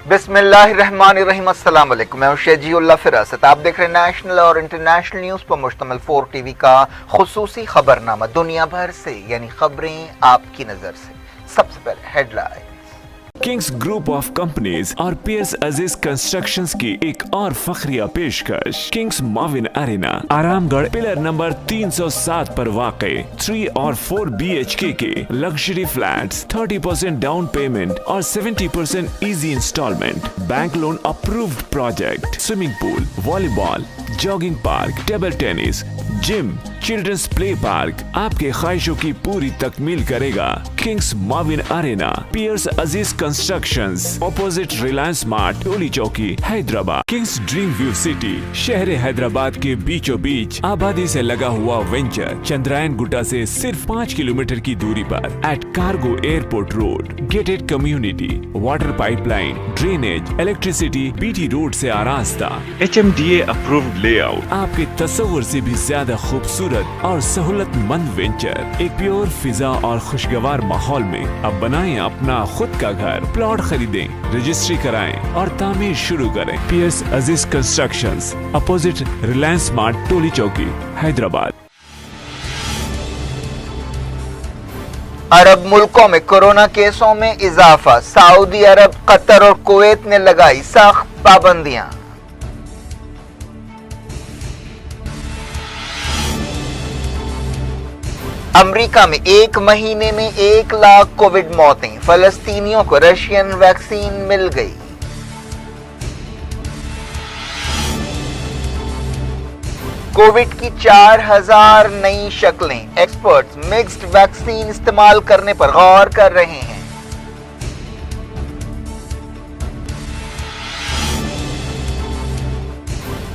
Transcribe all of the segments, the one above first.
बिस्मिल्लाहिर्रहमानिर्रहीम। अस्सलाम वालेकुम। मैं शेजीउल्लाह फिरासत। आप देख रहे हैं नेशनल और इंटरनेशनल न्यूज़ पर मुश्तमिल 4 टीवी का खुसूसी खबरनामा दुनिया भर से, यानी खबरें आपकी नज़र से। सबसे पहले headline. Kings group of companies और पियर्स अजीज कंस्ट्रक्शंस की एक और फखरिया पेशकश। Kings Mauvin arena, Aramghar, pillar number 307 पर वाक़े 3 और 4 BHK के लग्जरी फ्लैट्स, 30% डाउन पेमेंट और 70% easy instalment, bank loan approved project, swimming pool, volleyball, jogging park, table tennis, gym, children's play park आपके ख्वाहिशों की पूरी तकमील करेगा। Kings Mauvin arena, Piers Aziz constructions, opposite Reliance mart, Toli Chowki, Hyderabad. Kings dream view city, शहर हैदराबाद के बीचों बीच आबादी से लगा हुआ वेंचर, चंद्रायन गुट्टा से सिर्फ 5 किलोमीटर की दूरी पर, at cargo airport road, gated community, water pipeline, drainage, electricity, BT road से आरास्ता, HMDA अप्रूव्ड लेआउट, आपके तस्वुर से भी ज्यादा खूबसूरत और सहूलतमंद वेंचर, एक प्योर फिजा और खुशगवार माहौल में। अब बनाएं अपना खुद का घर, प्लॉट खरीदें, रजिस्ट्री कराएं और तामीर शुरू करें। Piers Aziz constructions, opposite Reliance mart, Toli Chowki, Hyderabad. अरब मुल्कों में कोरोना केसों में इजाफा। सऊदी अरब, कतर और कुवैत ने लगाई सख्त पाबंदियां। अमेरिका में एक महीने में 1 लाख कोविड मौतें। फलस्तीनियों को रशियन वैक्सीन मिल गई। कोविड की 4000 नई शक्लें। एक्सपर्ट्स मिक्स्ड वैक्सीन इस्तेमाल करने पर गौर कर रहे हैं।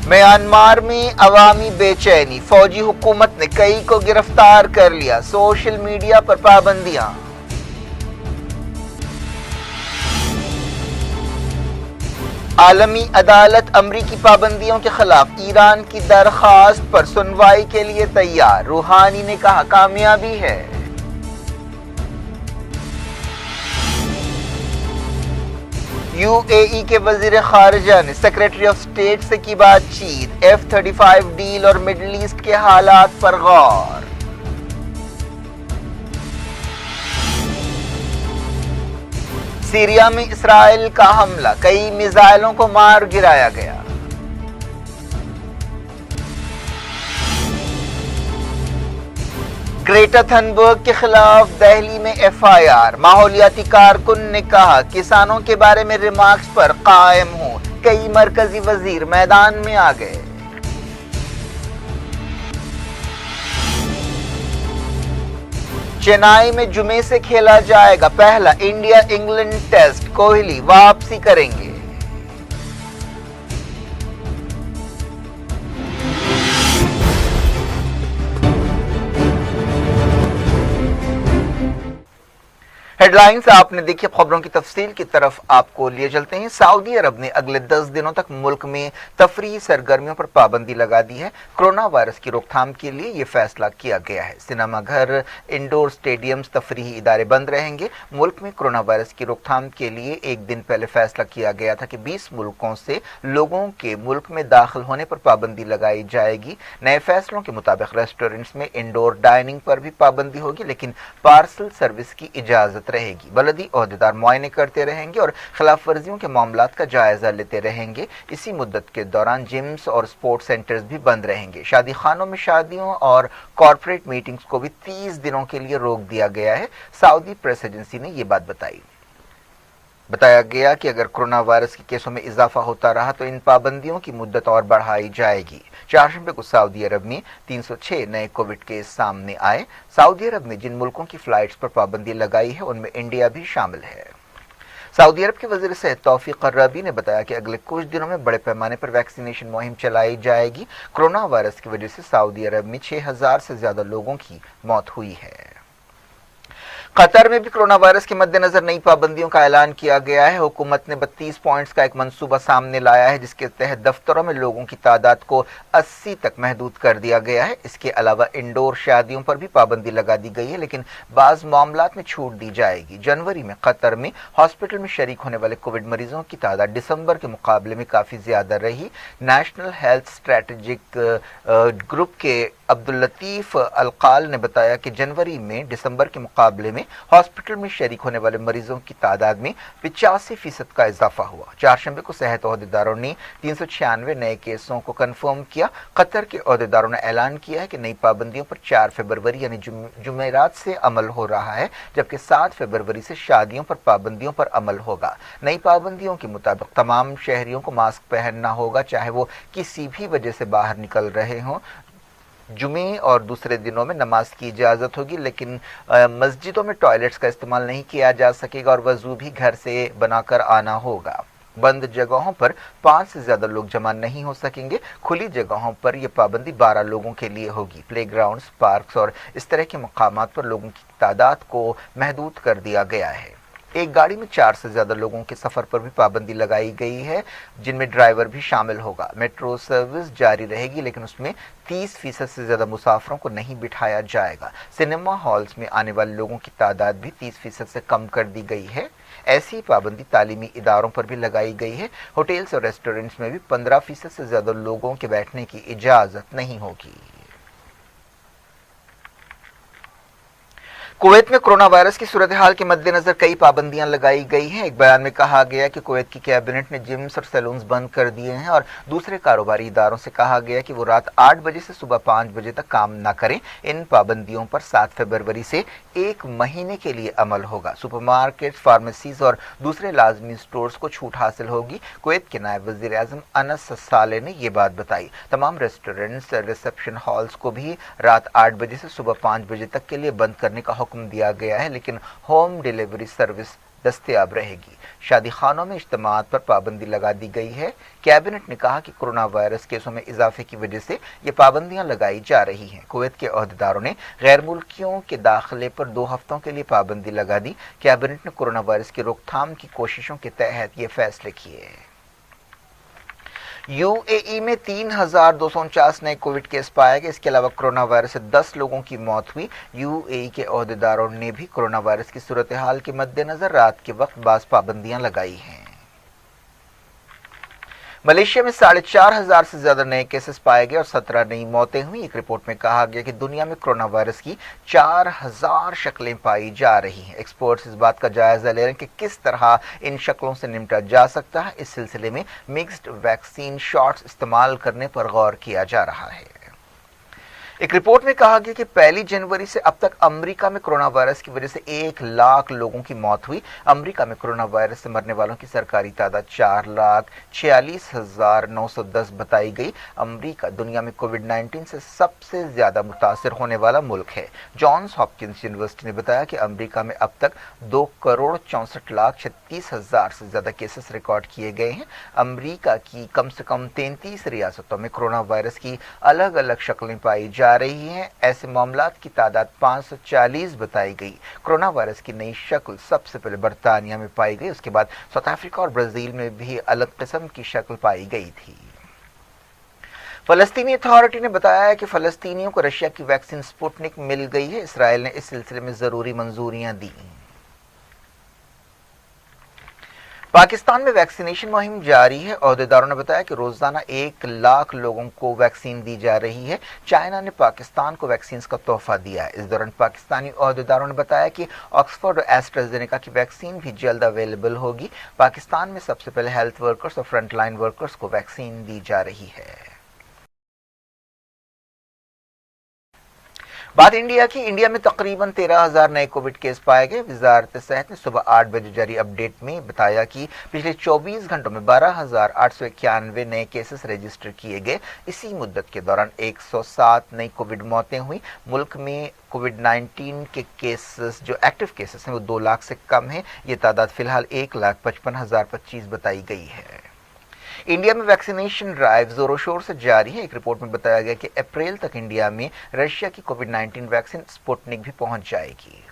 म्यांमार में अवामी बेचैनी। फौजी हुकूमत ने कई को गिरफ्तार कर लिया। सोशल मीडिया पर पाबंदियां। आलमी अदालत अमरीकी पाबंदियों के खिलाफ ईरान की दरखास्त पर सुनवाई के लिए तैयार। रूहानी ने कहा कामयाबी है। UAE के वजीर खारजा ने सेक्रेटरी ऑफ स्टेट से की बातचीत। F-35 डील और मिडिल ईस्ट के हालात पर गौर। सीरिया में इसराइल का हमला, कई मिसाइलों को मार गिराया गया। ग्रेटा थनबर्ग के खिलाफ दिल्ली में FIR। माहौलियाती कारकुन ने कहा किसानों के बारे में रिमार्क्स पर कायम हूं। कई मरकजी वजीर मैदान में आ गए। चेन्नई में जुमे से खेला जाएगा पहला इंडिया इंग्लैंड टेस्ट। कोहली वापसी करेंगे। हेडलाइंस आपने देखी। खबरों की तफसील की तरफ आपको लिए चलते हैं। सऊदी अरब ने अगले 10 दिनों तक मुल्क में तफरीही सरगर्मियों पर पाबंदी लगा दी है। कोरोना वायरस की रोकथाम के लिए यह फैसला किया गया है। सिनेमा घर, इंडोर स्टेडियम्स, तफरीही इदारे बंद रहेंगे। मुल्क में कोरोना वायरस की रोकथाम के लिए एक दिन पहले फैसला किया गया था कि 20 मुल्कों से लोगों के मुल्क में दाखिल होने पर पाबंदी लगाई जाएगी। नए फैसलों के मुताबिक रेस्टोरेंट्स में इंडोर डाइनिंग पर भी पाबंदी होगी, लेकिन पार्सल सर्विस की इजाजत रहेगी। बलदी ओहदेदार मुआयने करते रहेंगे और खिलाफ वर्जियों के मामलात का जायजा लेते रहेंगे। इसी मुद्दत के दौरान जिम्स और स्पोर्ट्स सेंटर्स भी बंद रहेंगे। शादी खानों में शादियों और कॉर्पोरेट मीटिंग्स को भी 30 दिनों के लिए रोक दिया गया है। सऊदी प्रेस एजेंसी ने यह बात बताई। बताया गया कि अगर कोरोना वायरस के केसों में इजाफा होता रहा तो इन पाबंदियों की मुद्दत और बढ़ाई जाएगी। चारशंबे को सऊदी अरब में 306 नए कोविड केस सामने आए। सऊदी अरब ने जिन मुल्कों की फ्लाइट्स पर पाबंदी लगाई है उनमें इंडिया भी शामिल है। सऊदी अरब के वजीर सेहत तौफीक अर्राबी ने बताया कि अगले कुछ दिनों में बड़े पैमाने पर वैक्सीनेशन मुहिम चलाई जाएगी। कोरोना वायरस की वजह से सऊदी अरब में 6000 से ज्यादा लोगों की मौत हुई है। कतर में भी कोरोना वायरस के मद्देनजर नई पाबंदियों का ऐलान किया गया है। हुकूमत ने 32 पॉइंट्स का एक मंसूबा सामने लाया है, जिसके तहत दफ्तरों में लोगों की तादाद को 80 तक महदूद कर दिया गया है। इसके अलावा इंडोर शादियों पर भी पाबंदी लगा दी गई है, लेकिन बाज मामलात में छूट दी जाएगी। जनवरी में कतर में हॉस्पिटल में शरीक होने वाले कोविड मरीजों की तादाद दिसंबर के मुकाबले में काफी ज्यादा रही। नेशनल हेल्थ स्ट्रेटेजिक ग्रुप के अब्दुल लतीफ अलकाल ने बताया कि जनवरी में दिसंबर के मुकाबले में हॉस्पिटल में शरीक होने वाले मरीजों की तादाद में 85% का इजाफा हुआ। चारशंबे को सेहत ओहदेदारों ने 396 नए केसों को कंफर्म किया। कतर के ओहदेदारों ने ऐलान किया है कि नई पाबंदियों पर 4 फरवरी यानी जुमेरात से अमल हो रहा है, जबकि 7 फरवरी से शादियों पर पाबंदियों पर अमल होगा। नई पाबंदियों के मुताबिक तमाम शहरियों को मास्क पहनना होगा, चाहे वो किसी भी वजह से बाहर निकल रहे हों। जुमे और दूसरे दिनों में नमाज की इजाज़त होगी, लेकिन मस्जिदों में टॉयलेट्स का इस्तेमाल नहीं किया जा सकेगा और वजू भी घर से बनाकर आना होगा। बंद जगहों पर 5 से ज्यादा लोग जमा नहीं हो सकेंगे। खुली जगहों पर यह पाबंदी 12 लोगों के लिए होगी। प्लेग्राउंड्स, पार्क्स और इस तरह के मकामात पर लोगों की तादाद को महदूद कर दिया गया है। एक गाड़ी में 4 से ज्यादा लोगों के सफर पर भी पाबंदी लगाई गई है, जिनमें ड्राइवर भी शामिल होगा। मेट्रो सर्विस जारी रहेगी, लेकिन उसमें 30% से ज्यादा मुसाफिरों को नहीं बिठाया जाएगा। सिनेमा हॉल्स में आने वाले लोगों की तादाद भी 30% से कम कर दी गई है। ऐसी पाबंदी तालीमी इदारों पर भी लगाई गई है। होटल्स और रेस्टोरेंट्स में भी 15% से ज्यादा लोगों के बैठने की इजाजत नहीं होगी। कुवैत में कोरोना वायरस की सूरत हाल के मद्देनजर कई पाबंदियां लगाई गई हैं। एक बयान में कहा गया कि कुवैत की कैबिनेट ने जिम्स और सैलून्स बंद कर दिए हैं और दूसरे कारोबारी इदारों से कहा गया कि वो रात 8 बजे से सुबह 5 बजे तक काम न करें। इन पाबंदियों पर 7 फरवरी से 1 महीने के लिए अमल होगा। सुपरमार्केट, फार्मेसीज और दूसरे लाजमी स्टोर्स को छूट हासिल होगी। कुवैत के नायब वजीर आजम अनस साले ने ये बात बताई। तमाम रेस्टोरेंट्स, रिसेप्शन हॉल्स को भी रात 8 बजे से सुबह 5 बजे तक के लिए बंद करने का हुक्म दिया गया है, लेकिन होम डिलीवरी सर्विस दस्तयाब रहेगी। शादी खानों में इज्तिमात पर पाबंदी लगा दी गई है। कैबिनेट ने कहा कि कोरोना वायरस केसों में इजाफे की वजह से ये पाबंदियां लगाई जा रही हैं। कुवैत के ओहदेदारों ने गैर मुल्कियों के दाखिले पर 2 हफ्तों के लिए पाबंदी लगा दी। कैबिनेट ने कोरोना वायरस की रोकथाम की कोशिशों के तहत ये फैसले किए। यूएई में 3249 नए कोविड केस पाए गए। इसके अलावा कोरोना वायरस से 10 लोगों की मौत हुई। यूएई के ओहदेदारों ने भी कोरोना वायरस की सूरत हाल के मद्देनजर रात के वक्त बाज़ पाबंदियां लगाई हैं। मलेशिया में 4,500 से ज्यादा नए केसेस पाए गए और 17 नई मौतें हुई। एक रिपोर्ट में कहा गया कि दुनिया में कोरोना वायरस की 4000 शक्लें पाई जा रही हैं। एक्सपर्ट्स इस बात का जायजा ले रहे हैं कि किस तरह इन शक्लों से निपटा जा सकता है। इस सिलसिले में मिक्स्ड वैक्सीन शॉट्स इस्तेमाल करने पर गौर किया जा रहा है। एक रिपोर्ट में कहा गया कि 1 जनवरी से अब तक अमेरिका में कोरोना वायरस की वजह से 1 लाख लोगों की मौत हुई। अमेरिका में कोरोना वायरस से मरने वालों की सरकारी तादाद 4,46,910 बताई गई। अमेरिका दुनिया में कोविड-19 से सबसे ज्यादा मुतासिर होने वाला मुल्क है। जॉन्स हॉपकिंस यूनिवर्सिटी ने बताया कि अमेरिका में अब तक 2,64,36,000 से ज्यादा केसेस रिकॉर्ड किए गए हैं। अमेरिका की कम से कम 33 रियासतों में कोरोना वायरस की अलग अलग शक्लें पाई जा रही हैं। ऐसे मामलात की तादाद 540 बताई गई। कोरोना वायरस की नई शक्ल सबसे पहले बर्तानिया में पाई गई, उसके बाद साउथ अफ्रीका और ब्राजील में भी अलग किस्म की शक्ल पाई गई थी। फलस्तीनी अथॉरिटी ने बताया है कि फलस्तीनियों को रशिया की वैक्सीन स्पुतनिक मिल गई है। इसराइल ने इस सिलसिले में जरूरी मंजूरियां दी। पाकिस्तान में वैक्सीनेशन मुहिम जारी है। ओहदेदारों ने बताया कि रोजाना 1 लाख लोगों को वैक्सीन दी जा रही है। चाइना ने पाकिस्तान को वैक्सीन का तोहफा दिया है। इस दौरान पाकिस्तानी ओहदेदारों ने बताया कि ऑक्सफोर्ड और एस्ट्राजेनेका की वैक्सीन भी जल्द अवेलेबल होगी। पाकिस्तान में सबसे पहले हेल्थ वर्कर्स और फ्रंटलाइन वर्कर्स को वैक्सीन दी जा रही है। बात इंडिया की। इंडिया में तकरीबन 13,000 नए कोविड केस पाए गए। वजारत सेहत ने सुबह 8 बजे जारी अपडेट में बताया कि पिछले 24 घंटों में 12,891 नए केसेस रजिस्टर किए गए। इसी मुद्दत के दौरान 107 नई कोविड मौतें हुई। मुल्क में कोविड-19 के केसेस जो एक्टिव केसेस हैं वो 2 लाख से कम है। ये तादाद फिलहाल 1,55,025 बताई गई है। इंडिया में वैक्सीनेशन ड्राइव जोरों शोर से जारी है। एक रिपोर्ट में बताया गया कि अप्रैल तक इंडिया में रशिया की कोविड-19 वैक्सीन स्पुतनिक भी पहुंच जाएगी।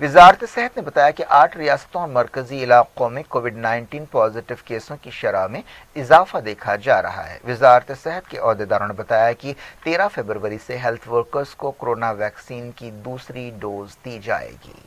वजारत सेहत ने बताया कि 8 रियासतों और मरकजी इलाकों में कोविड-19 पॉजिटिव केसों की शरह में इजाफा देखा जा रहा है। वजारत सेहत के अहदेदारों ने बताया कि 13 फरवरी से हेल्थ वर्कर्स को कोरोना वैक्सीन की दूसरी डोज दी जाएगी।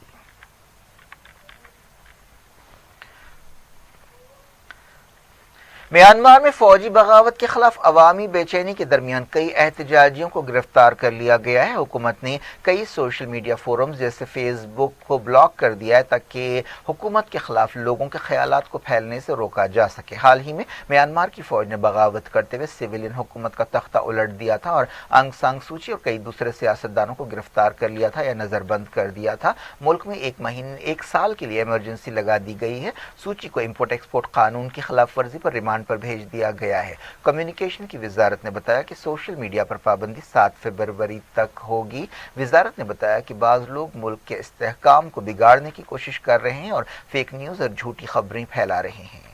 म्यांमार में फौजी बगावत के खिलाफ अवामी बेचैनी के दरमियान कई एहतजाजियों को गिरफ्तार कर लिया गया है। हुकूमत ने कई सोशल मीडिया फोरम्स जैसे फेसबुक को ब्लॉक कर दिया है ताकि हुकूमत के खिलाफ लोगों के ख्यालात को फैलने से रोका जा सके। हाल ही में म्यांमार की फौज ने बगावत करते हुए सिविलियन हुकूमत का तख्ता उलट दिया था और आंग सान सू की और कई दूसरे सियासतदानों को गिरफ्तार कर लिया था या नजरबंद कर दिया था। मुल्क में एक साल के लिए इमरजेंसी लगा दी गई है। सूची को इम्पोर्ट एक्सपोर्ट कानून की खिलाफ वर्जी पर रिमांड पर भेज दिया गया है। कम्युनिकेशन की वजारत ने बताया कि सोशल मीडिया पर पाबंदी 7 फरवरी तक होगी। वजारत ने बताया कि बाज लोग मुल्क के इस्तेहकाम को बिगाड़ने की कोशिश कर रहे हैं और फेक न्यूज और झूठी खबरें फैला रहे हैं।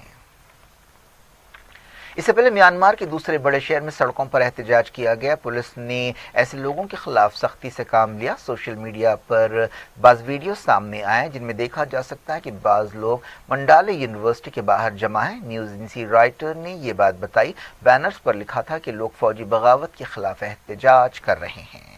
इससे पहले म्यांमार के दूसरे बड़े शहर में सड़कों पर एहतजाज किया गया। पुलिस ने ऐसे लोगों के खिलाफ सख्ती से काम लिया। सोशल मीडिया पर बाज वीडियो सामने आए जिनमें देखा जा सकता है कि बाज लोग मंडाले यूनिवर्सिटी के बाहर जमा हैं। न्यूज एजेंसी राइटर ने ये बात बताई। बैनर्स पर लिखा था कि लोग फौजी बगावत के खिलाफ एहतजाज कर रहे हैं।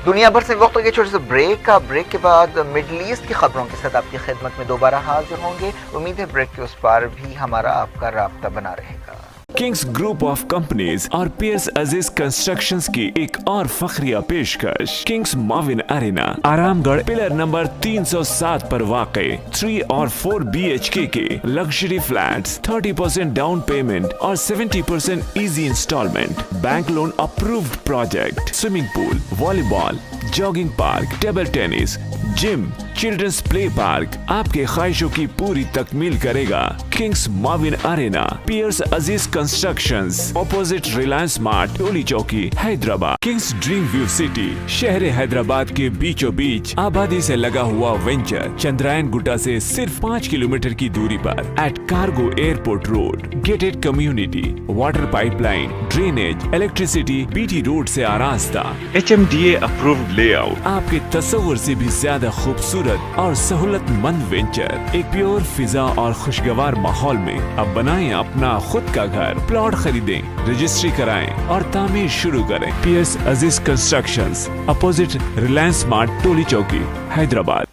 दुनिया भर से वक्त के छोटे से ब्रेक के बाद मिडल ईस्ट की खबरों के साथ आपकी खिदमत में दोबारा हाजिर होंगे। उम्मीद है ब्रेक के उस पार भी हमारा आपका राब्ता बना रहेगा। किंग्स ग्रुप ऑफ कंपनीज और पियर्स अजीज कंस्ट्रक्शंस की एक और फखरिया पेशकश Kings Mauvin arena Aramghar pillar number 307 पर वाक़े 3 और 4 BHK के लग्जरी फ्लैट्स 30% डाउन पेमेंट और 70% easy instalment, bank loan approved project, swimming pool, volleyball, jogging park, table tennis, gym, children's play park आपके ख्वाहिशों की पूरी तकमील करेगा। Kings Mauvin arena, Piers Aziz constructions, opposite Reliance smart, Toli Chowki, Hyderabad. Kings dream view city, शहर हैदराबाद के बीचों बीच आबादी से लगा हुआ वेंचर चंद्रायन गुट्टा से सिर्फ 5 किलोमीटर की दूरी पर at cargo airport road. Gated community, water pipeline, drainage, electricity, BT road से आरास्ता, HMDA अप्रूव्ड लेआउट, आपके तस्वुर से भी ज्यादा खूबसूरत और सहूलतमंद वेंचर एक प्योर फिजा और खुशगवार माहौल में। अब बनाएं अपना खुद का घर। प्लॉट खरीदें, रजिस्ट्री कराएं और तामीर शुरू करें। Piers Aziz constructions, opposite Reliance smart, Toli Chowki, Hyderabad.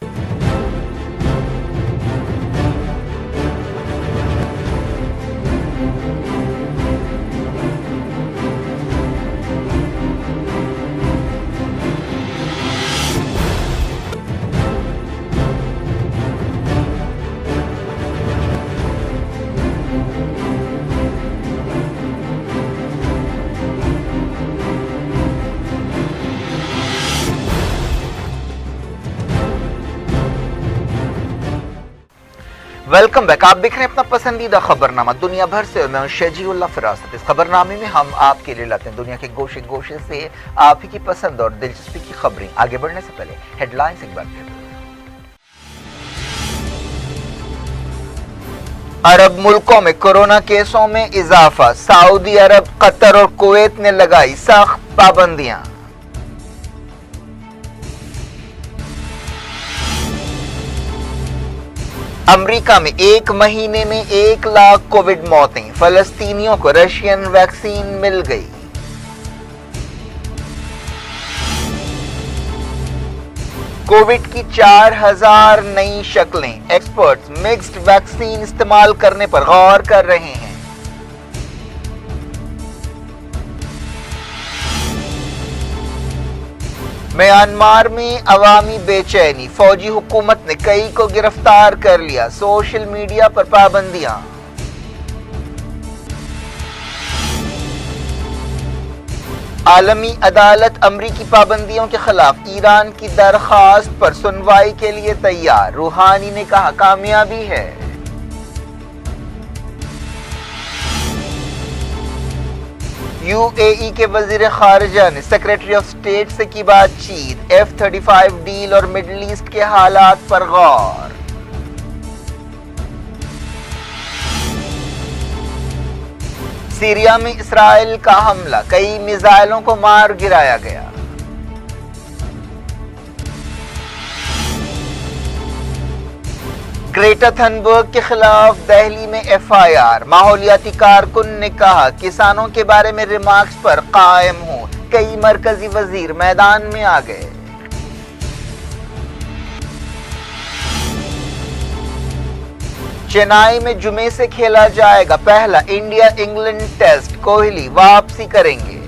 Welcome back. आप देख रहे हैं अपना पसंदीदा खबरनामा दुनिया भर से और मैं हूं शजीउल्लाह फिरासत। इस खबरनामे में हम आपके लिए लाते हैं दुनिया के गोशे गोशे से आप ही की पसंद और दिलचस्पी की खबरें। आगे बढ़ने से पहले हेडलाइंस एक बार फिर। अरब मुल्कों में कोरोना केसों में इजाफा, सऊदी अरब, कतर और कुवैत ने लगाई सख्त पाबंदियां। अमेरिका में एक महीने में 1 लाख कोविड मौतें, फलस्तीनियों को रशियन वैक्सीन मिल गई। कोविड की 4000 नई शक्लें, एक्सपर्ट्स मिक्स्ड वैक्सीन इस्तेमाल करने पर गौर कर रहे हैं। म्यांमार में अवामी बेचैनी, फौजी हुकूमत ने कई को गिरफ्तार कर लिया। सोशल मीडिया पर पाबंदियां। आलमी अदालत अमरीकी पाबंदियों के खिलाफ ईरान की दरखास्त पर सुनवाई के लिए तैयार। रूहानी ने कहा कामयाबी है। यूएई के वजीर खारिजा ने सेक्रेटरी ऑफ स्टेट से की बातचीत। F-35 डील और मिडिल ईस्ट के हालात पर गौर। सीरिया में इस्राइल का हमला, कई मिसाइलों को मार गिराया गया। ग्रेटा थनबर्ग के खिलाफ दिल्ली में एफआईआर। माहौलियाती कारकुन ने कहा किसानों के बारे में रिमार्क्स पर कायम हूं। कई मरकजी वजीर मैदान में आ गए। चेन्नई में जुमे से खेला जाएगा पहला इंडिया इंग्लैंड टेस्ट। कोहली वापसी करेंगे।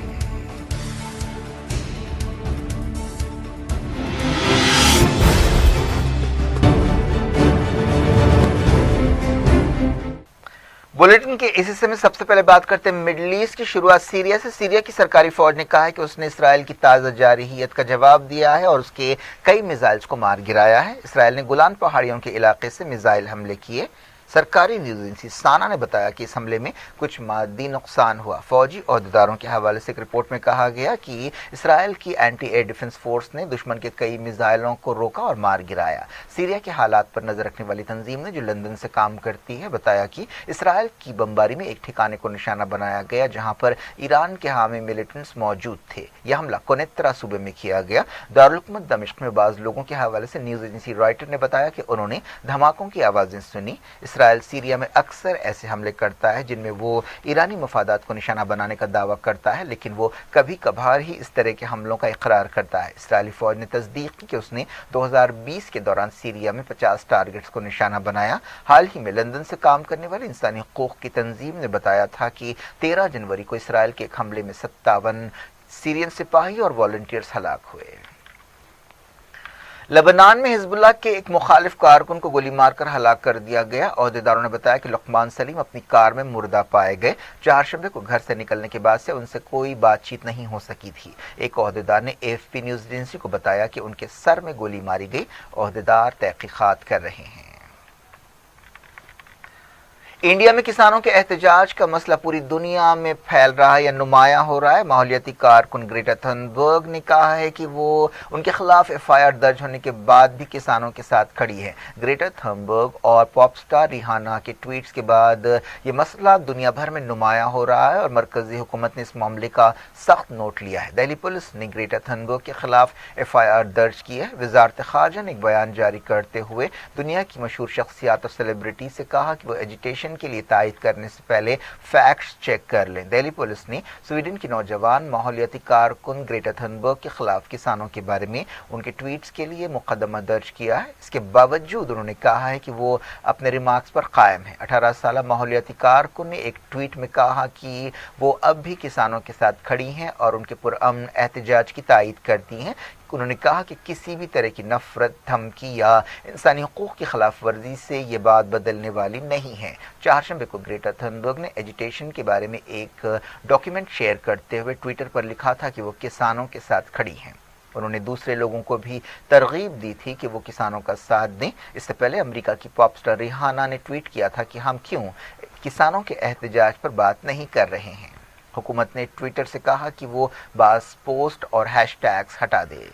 बुलेटिन के इस हिस्से में सबसे पहले बात करते हैं मिडिल ईस्ट की शुरुआत सीरिया से। सीरिया की सरकारी फौज ने कहा है कि उसने इसराइल की ताज़ा जारहीयत का जवाब दिया है और उसके कई मिसाइल्स को मार गिराया है। इसराइल ने गोलान पहाड़ियों के इलाके से मिसाइल हमले किए। सरकारी न्यूज एजेंसी साना ने बताया कि इस हमले में कुछ मादी नुकसान हुआ। फौजी अहदेदारों के हवाले से एक रिपोर्ट में कहा गया कि इसराइल की एंटी एयर डिफेंस फोर्स ने दुश्मन के कई मिसाइलों को रोका और मार गिराया। सीरिया के हालात पर नजर रखने वाली तंजीम ने, जो लंदन से काम करती है, बताया कि इसराइल की बमबारी में एक ठिकाने को निशाना बनाया गया जहां पर ईरान के हामी मिलिटेंट्स मौजूद थे। यह हमला कोनेत्रा सूबे में किया गया। दारुल हुकूमत दमिश्क में बाज लोगों के हवाले से न्यूज एजेंसी रॉयटर ने बताया कि उन्होंने धमाकों की आवाजें सुनी। इसराइल सीरिया में अक्सर ऐसे हमले करता है जिनमें वो ईरानी मफादात को निशाना बनाने का दावा करता है, लेकिन वो कभी कभार ही इस तरह के हमलों का इकरार करता है। इसराइली फौज ने तस्दीक की कि उसने 2020 के दौरान सीरिया में 50 टारगेट्स को निशाना बनाया। हाल ही में लंदन से काम करने वाली इंसानी हकूक की तंजीम ने बताया था कि 13 जनवरी को इसराइल के एक हमले में 57 सीरियन सिपाही और वॉलंटियर्स हलाक हुए। लेबनान में हिजबुल्लाह के एक मुखालिफ कारकुन को गोली मारकर हलाक कर दिया गया। अहदेदारों ने बताया कि लुकमान सलीम अपनी कार में मुर्दा पाए गए। चारशंबे को घर से निकलने के बाद से उनसे कोई बातचीत नहीं हो सकी थी। एक अहदेदार ने एएफपी न्यूज एजेंसी को बताया कि उनके सर में गोली मारी गई। अहदेदार तहकीकात कर रहे हैं। इंडिया में किसानों के एहतजाज का मसला पूरी दुनिया में फैल रहा है या नुमायां हो रहा है। माहौलियाती कारकुन ग्रेटा थनबर्ग ने कहा है कि वो उनके खिलाफ एफआईआर दर्ज होने के बाद भी किसानों के साथ खड़ी है। ग्रेटा थनबर्ग और पॉप स्टार रिहाना के ट्वीट्स के बाद ये मसला दुनिया भर में नुमायां हो रहा है और मरकजी हुकूमत ने इस मामले का सख्त नोट लिया है। दिल्ली पुलिस ने ग्रेटा थनबर्ग के खिलाफ एफआईआर दर्ज की है। वजारत खारजा ने एक बयान जारी करते हुए दुनिया की मशहूर शख्सियात और सेलिब्रिटी से कहा कि वो एजुटेशन के लिए तायद करने से पहले फैक्ट्स चेक कर लें। दिल्ली पुलिस ने स्वीडन की नौजवान माहौलियाती कारकुन ग्रेटा थनबर्ग के खिलाफ किसानों के बारे में उनके ट्वीट्स के लिए मुकदमा दर्ज किया है। इसके बावजूद उन्होंने कहा है कि वो अपने रिमार्क्स पर कायम है। 18 साल माहौलियाती कारकुन ने एक ट्वीट में कहा कि वो अब भी किसानों के साथ खड़ी हैं और उनके पुरअमन एहतजाज की तायद करती हैं। उन्होंने कहा कि किसी भी तरह की नफरत, धमकी या इंसानी हकूक की खिलाफ वर्जी से ये बात बदलने वाली नहीं है। चारशंबे को ग्रेटा थनबर्ग ने एजुटेशन के बारे में एक डॉक्यूमेंट शेयर करते हुए ट्विटर पर लिखा था कि वो किसानों के साथ खड़ी हैं। उन्होंने दूसरे लोगों को भी तरगीब दी थी कि वो किसानों का साथ दें। इससे पहले अमेरिका की पॉप स्टार रिहाना ने ट्वीट किया था कि हम क्यों किसानों के एहतजाज पर बात नहीं कर रहे हैं। हुकूमत ने ट्विटर से कहा कि वो बास पोस्ट और हैशटैग्स हटा दे।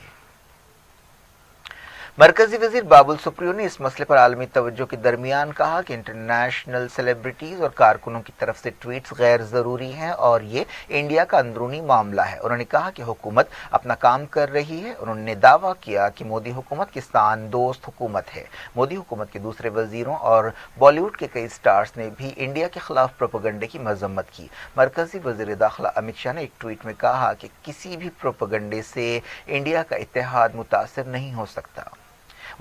मरकजी वजीर बाबुल सुप्रियो ने इस मसले पर आलमी तवज्जो के दरमियान कहा कि इंटरनेशनल सेलिब्रिटीज और कारकुनों की तरफ से ट्वीट्स गैर जरूरी हैं और ये इंडिया का अंदरूनी मामला है। उन्होंने कहा कि हुकूमत अपना काम कर रही है। उन्होंने दावा किया कि मोदी हुकूमत किसान दोस्त हुकूमत है। मोदी हुकूमत के दूसरे वजीरों और बॉलीवुड के कई स्टार्स ने भी इंडिया के खिलाफ प्रोपेगेंडे की मजम्मत की। मरकजी वजीर दाखिला अमित शाह ने एक ट्वीट में कहा कि किसी भी प्रोपेगेंडे से इंडिया का इत्तेहाद मुतासिर नहीं हो सकता।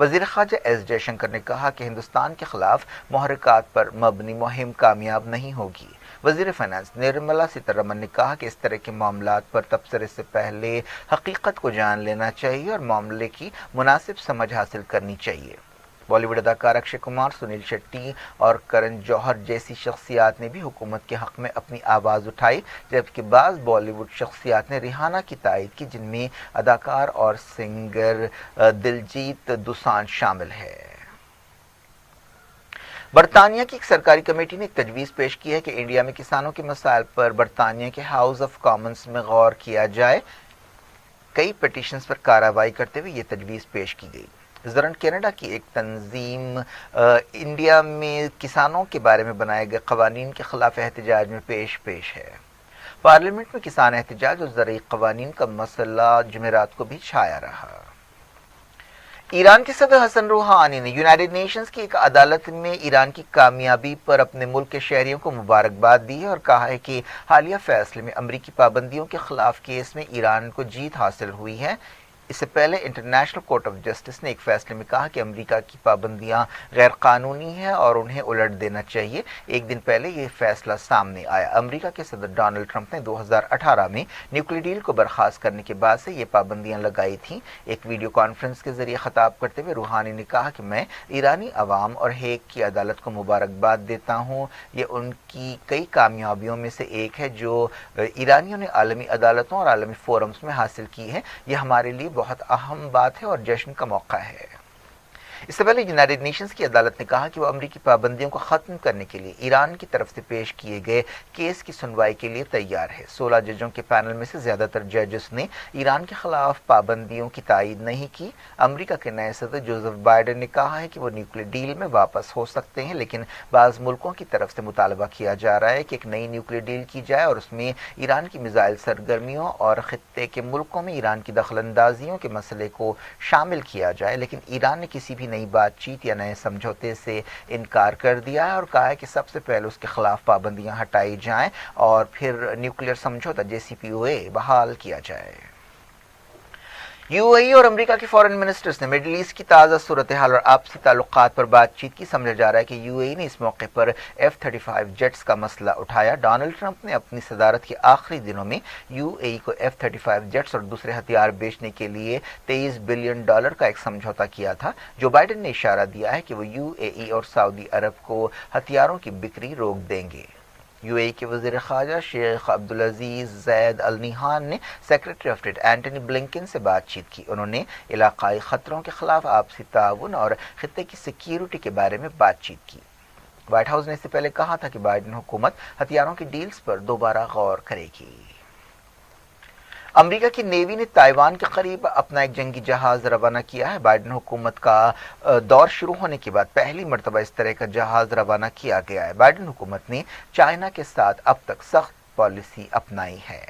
वजीर ख़ारजा एस जयशंकर ने कहा कि हिंदुस्तान के खिलाफ मुहर्रिकात पर मबनी मुहिम कामयाब नहीं होगी। वजीर फाइनेंस निर्मला सीतारमन ने कहा कि इस तरह के मामलात पर तबसरे से पहले हकीकत को जान लेना चाहिए और मामले की मुनासिब समझ हासिल करनी चाहिए। बॉलीवुड अदाकार अक्षय कुमार, सुनील शेट्टी और करण जौहर जैसी शख्सियात ने भी हुकूमत के हक में अपनी आवाज़ उठाई, जबकि बाज़ बॉलीवुड शख्सियात ने रिहाना की तायद की, जिनमें अदाकार और सिंगर दिलजीत दोसांझ शामिल है। बरतानिया की एक सरकारी कमेटी ने एक तजवीज़ पेश की है कि इंडिया में किसानों के मसाइल पर बरतानिया के हाउस ऑफ कॉमन्स में गौर किया जाए। कई पिटीशंस पर कार्रवाई करते हुए ये तजवीज़ पेश की गई। इस दौरान कनाडा की एक तंजीम इंडिया में किसानों के बारे में बनाए गए कवानीन के खिलाफ एहतजाज में पेश है। पार्लियामेंट में किसान एहतजाज और ज़रई कवानीन का मसला जुमेरात को भी छाया रहा। ایران کے صدر حسن روحانی نے یونائٹڈ نیشنز کی ایک عدالت میں ایران کی کامیابی پر اپنے ملک کے شہریوں کو مبارکباد دی ہے اور کہا ہے کہ حالیہ فیصلے میں امریکی پابندیوں کے خلاف کیس میں ایران کو جیت حاصل ہوئی ہے۔ اس سے پہلے انٹرنیشنل کورٹ آف جسٹس نے ایک فیصلے میں کہا کہ امریکہ کی پابندیاں غیر قانونی ہیں اور انہیں الٹ دینا چاہیے۔ ایک دن پہلے یہ فیصلہ سامنے آیا۔ امریکہ کے صدر ڈونلڈ ٹرمپ نے 2018 میں نیوکلیئر ڈیل کو برخاست کرنے کے بعد سے یہ پابندیاں لگائی تھیں۔ ایک ویڈیو کانفرنس کے ذریعے خطاب کرتے ہوئے روحانی نے کہا کہ میں ایرانی عوام اور ہیگ کی عدالت کو مبارکباد دیتا ہوں۔ یہ ان کی کئی کامیابیوں میں سے ایک ہے جو ایرانیوں نے عالمی عدالتوں اور عالمی فورمز میں حاصل کی ہے۔ یہ ہمارے لیے بہت اہم بات ہے اور جشن کا موقع ہے۔ اس سے پہلے یونائٹڈ نیشنز کی عدالت نے کہا کہ وہ امریکی پابندیوں کو ختم کرنے کے لیے ایران کی طرف سے پیش کیے گئے کیس کی سنوائی کے لیے تیار ہے۔ 16 ججوں کے پینل میں سے زیادہ تر ججز نے ایران کے خلاف پابندیوں کی تائید نہیں کی۔ امریکہ کے نئے صدر جوزف بائیڈن نے کہا ہے کہ وہ نیوکلیئر ڈیل میں واپس ہو سکتے ہیں، لیکن بعض ملکوں کی طرف سے مطالبہ کیا جا رہا ہے کہ ایک نئی نیوکلیئر ڈیل کی جائے اور اس میں ایران کی میزائل سرگرمیوں اور خطے کے ملکوں میں ایران کی دخل اندازیوں کے مسئلے کو شامل کیا جائے، لیکن ایران نے کسی بھی نئی بات چیت یا نئے سمجھوتے سے انکار کر دیا ہے اور کہا ہے کہ سب سے پہلے اس کے خلاف پابندیاں ہٹائی جائیں اور پھر نیوکلیئر سمجھوتا JCPOA بحال کیا جائے۔ UAE اور امریکہ کے فارن منسٹرز نے مڈل ایسٹ کی تازہ صورتحال اور آپسی تعلقات پر بات چیت کی۔ سمجھا جا رہا ہے کہ UAE نے اس موقع پر F-35 جیٹس کا مسئلہ اٹھایا۔ ڈونلڈ ٹرمپ نے اپنی صدارت کے آخری دنوں میں UAE کو F-35 جیٹس اور دوسرے ہتھیار بیچنے کے لیے $23 بلین کا ایک سمجھوتا کیا تھا۔ جو بائیڈن نے اشارہ دیا ہے کہ وہ UAE اور سعودی عرب کو ہتھیاروں کی بکری روک دیں گے۔ UAE کے وزیر خارجہ شیخ عبدالعزیز زید ال نہیان نے secretary of state Antony Blinken سے بات چیت کی۔ انہوں نے علاقائی خطروں کے خلاف آپسی تعاون اور خطے کی سیکیورٹی کے بارے میں بات چیت کی۔ وائٹ ہاؤس نے اس سے پہلے کہا تھا کہ بائیڈن حکومت ہتھیاروں کی ڈیلز پر دوبارہ غور کرے گی۔ امریکہ کی نیوی نے تائیوان کے قریب اپنا ایک جنگی جہاز روانہ کیا ہے۔ بائیڈن حکومت کا دور شروع ہونے کے بعد پہلی مرتبہ اس طرح کا جہاز روانہ کیا گیا ہے۔ بائیڈن حکومت نے چائنا کے ساتھ اب تک سخت پالیسی اپنائی ہے۔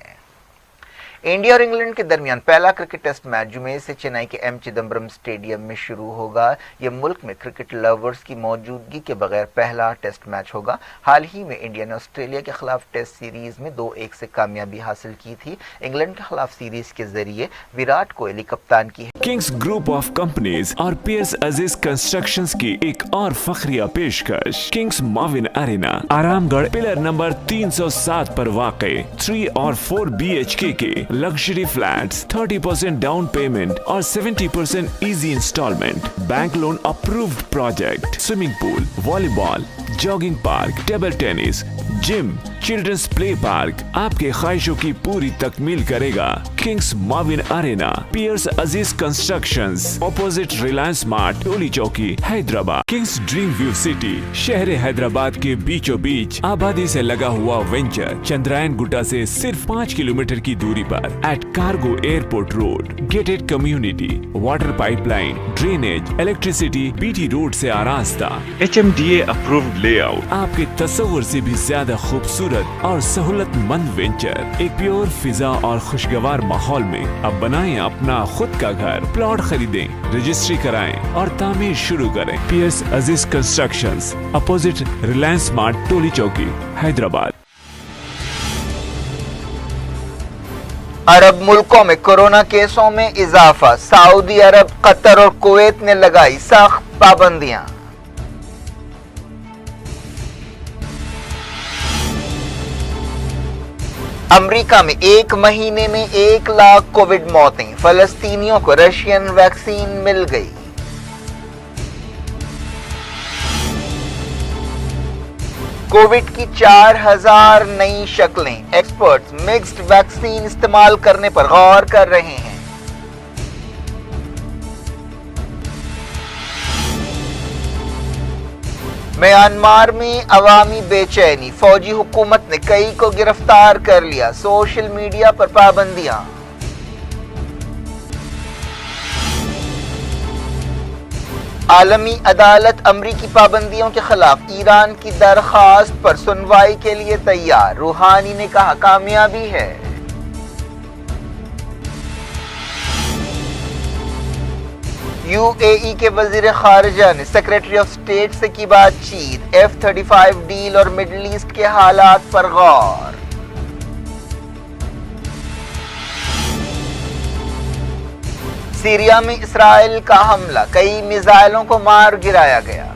انڈیا اور انگلینڈ کے درمیان پہلا کرکٹ ٹیسٹ میچ جمعے سے چنئی کے M چدمبرم اسٹیڈیم میں شروع ہوگا۔ یہ ملک میں کرکٹ لورز کی موجودگی کے بغیر پہلا ٹیسٹ میچ ہوگا۔ حال ہی میں انڈیا نے آسٹریلیا کے خلاف ٹیسٹ سیریز میں 2-1 سے کامیابی حاصل کی تھی۔ انگلینڈ کے خلاف سیریز کے ذریعے وراٹ کوہلی کپتان کی کنگز گروپ آف کمپنیز اور پیئرس عزیز کنسٹرکشنز کی ایک اور فخریہ پیشکش کنگز ماون ارینا آرام گڑھ پلر نمبر 307 پر واقع 3 اور 4 BHK کے لگژری فلیٹس 30% ڈاؤن پیمنٹ اور 70% easy instalment, bank loan approved project, swimming pool, volleyball, jogging park, table tennis, gym, children's play park آپ کے خواہشوں کی پوری تکمیل کرے گا۔ Kings maven arena, Piers Aziz constructions, opposite Reliance mart, Toli Chowki, Hyderabad. Kings dream view city, شہر حیدرآباد کے بیچوں بیچ آبادی سے لگا ہوا وینچر، چندرائن گٹا سے صرف 5 کلومیٹر کی دوری پر at cargo airport road, gated community, water pipe line, drainage, electricity BT road سے آراستہ، HMDA اپرووڈ لے آؤٹ، آپ کے تصور سے بھی زیادہ خوبصورت اور سہولت مند وینچر، ایک پیور فضا اور خوشگوار ماحول میں اب بنائیں اپنا خود کا گھر، پلاٹ خریدیں، رجسٹری کرائیں اور تعمیر شروع کریں۔ Periods Aziz constructions, opposite Reliance mart, Toli Chowki, Hyderabad. عرب ملکوں میں کورونا کیسوں میں اضافہ، سعودی عرب، قطر اور کویت نے لگائی سخت پابندیاں۔ امریکہ میں ایک مہینے میں 1 لاکھ کووڈ موتیں، فلسطینیوں کو رشین ویکسین مل گئی۔ کووڈ کی 4000 نئی شکلیں، ایکسپرٹس مکسڈ ویکسین استعمال کرنے پر غور کر رہے ہیں۔ میانمار میں عوامی بے چینی، فوجی حکومت نے کئی کو گرفتار کر لیا، سوشل میڈیا پر پابندیاں۔ عالمی عدالت امریکی پابندیوں کے خلاف ایران کی درخواست پر سنوائی کے لیے تیار، روحانی نے کہا کامیابی ہے۔ UAE کے وزیر خارجہ نے سیکریٹری آف اسٹیٹ سے کی بات چیت، F-35 ڈیل اور مڈل ایسٹ کے حالات پر غور۔ سیریا میں اسرائیل کا حملہ، کئی میزائلوں کو مار گرایا گیا۔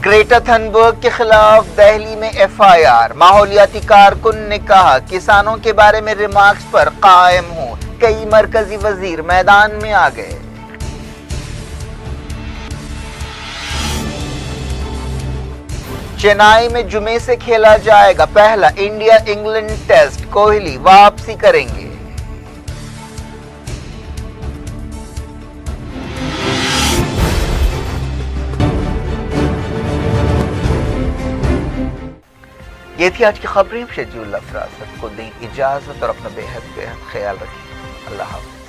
گریٹا تھنبرگ کے خلاف دہلی میں FIR، ماحولیاتی کارکن نے کہا کسانوں کے بارے میں ریمارکس پر قائم ہوں، کئی مرکزی وزیر میدان میں آ گئے۔ چنائی میں جمعے سے کھیلا جائے گا پہلا انڈیا انگلینڈ ٹیسٹ، کوہلی واپسی کریں گے۔ یہ تھی آج کی خبریں، شجیع اللہ فراست کو دیں اجازت اور اپنا بے حد خیال رکھیں۔ اللہ حافظ۔